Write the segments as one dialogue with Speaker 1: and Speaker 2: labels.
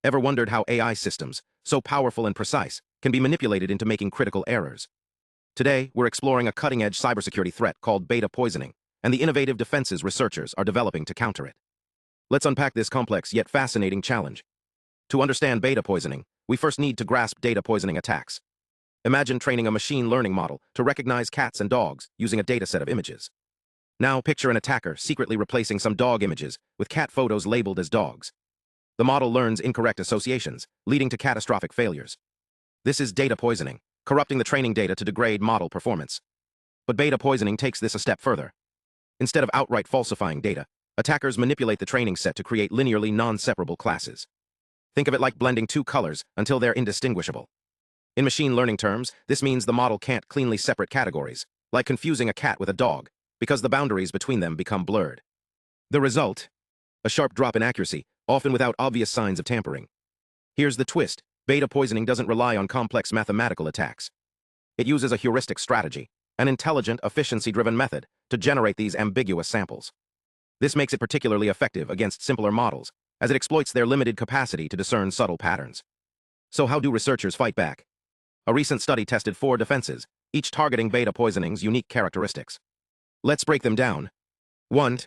Speaker 1: Ever wondered how AI systems, so powerful and precise, can be manipulated into making critical errors? Today, we're exploring a cutting-edge cybersecurity threat called data poisoning, and the innovative defenses researchers are developing to counter it. Let's unpack this complex yet fascinating challenge. To understand data poisoning, we first need to grasp data poisoning attacks. Imagine training a machine learning model to recognize cats and dogs using a dataset of images. Now picture an attacker secretly replacing some dog images with cat photos labeled as dogs. The model learns incorrect associations, leading to catastrophic failures. This is data poisoning, corrupting the training data to degrade model performance. But data poisoning takes this a step further. Instead of outright falsifying data, attackers manipulate the training set to create linearly non-separable classes. Think of it like blending two colors until they're indistinguishable. In machine learning terms, this means the model can't cleanly separate categories, like confusing a cat with a dog, because the boundaries between them become blurred. The result? A sharp drop in accuracy, often without obvious signs of tampering. Here's the twist. Data poisoning doesn't rely on complex mathematical attacks. It uses a heuristic strategy, an intelligent, efficiency-driven method, to generate these ambiguous samples. This makes it particularly effective against simpler models, as it exploits their limited capacity to discern subtle patterns. So how do researchers fight back? A recent study tested 4 defenses, each targeting data poisoning's unique characteristics. Let's break them down. 1.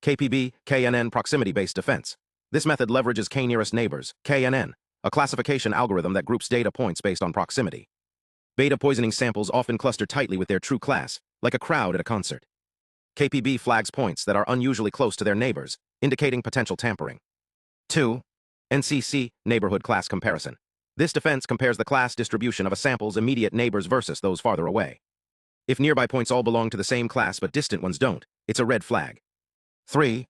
Speaker 1: KPB-KNN proximity-based defense. This method leverages k-nearest neighbors, KNN, a classification algorithm that groups data points based on proximity. Data poisoning samples often cluster tightly with their true class, like a crowd at a concert. KPB flags points that are unusually close to their neighbors, indicating potential tampering. 2. NCC, neighborhood class comparison. This defense compares the class distribution of a sample's immediate neighbors versus those farther away. If nearby points all belong to the same class but distant ones don't, it's a red flag. 3.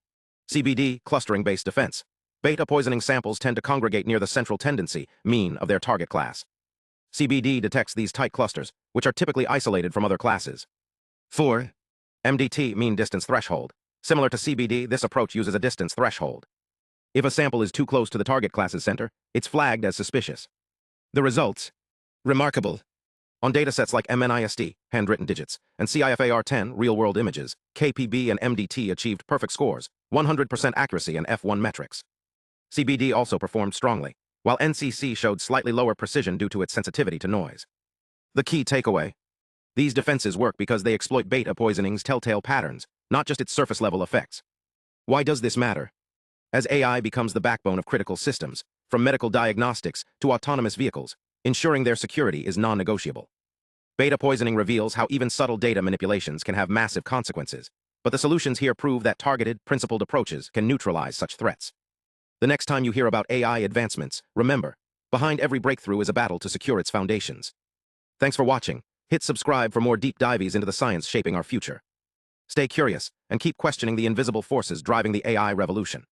Speaker 1: CBD, clustering-based defense. Data poisoning samples tend to congregate near the central tendency, mean, of their target class. CBD detects these tight clusters, which are typically isolated from other classes. 4. MDT, mean distance threshold. Similar to CBD, this approach uses a distance threshold. If a sample is too close to the target class's center, it's flagged as suspicious. The results? Remarkable. On datasets like MNIST, handwritten digits, and CIFAR-10, real-world images, KPB and MDT achieved perfect scores, 100% accuracy and F1 metrics. CBD also performed strongly, while NCC showed slightly lower precision due to its sensitivity to noise. The key takeaway? These defenses work because they exploit data poisoning's telltale patterns, not just its surface-level effects. Why does this matter? As AI becomes the backbone of critical systems, from medical diagnostics to autonomous vehicles, ensuring their security is non-negotiable. Data poisoning reveals how even subtle data manipulations can have massive consequences, but the solutions here prove that targeted, principled approaches can neutralize such threats. The next time you hear about AI advancements, remember, behind every breakthrough is a battle to secure its foundations. Thanks for watching. Hit subscribe for more deep dives into the science shaping our future. Stay curious and keep questioning the invisible forces driving the AI revolution.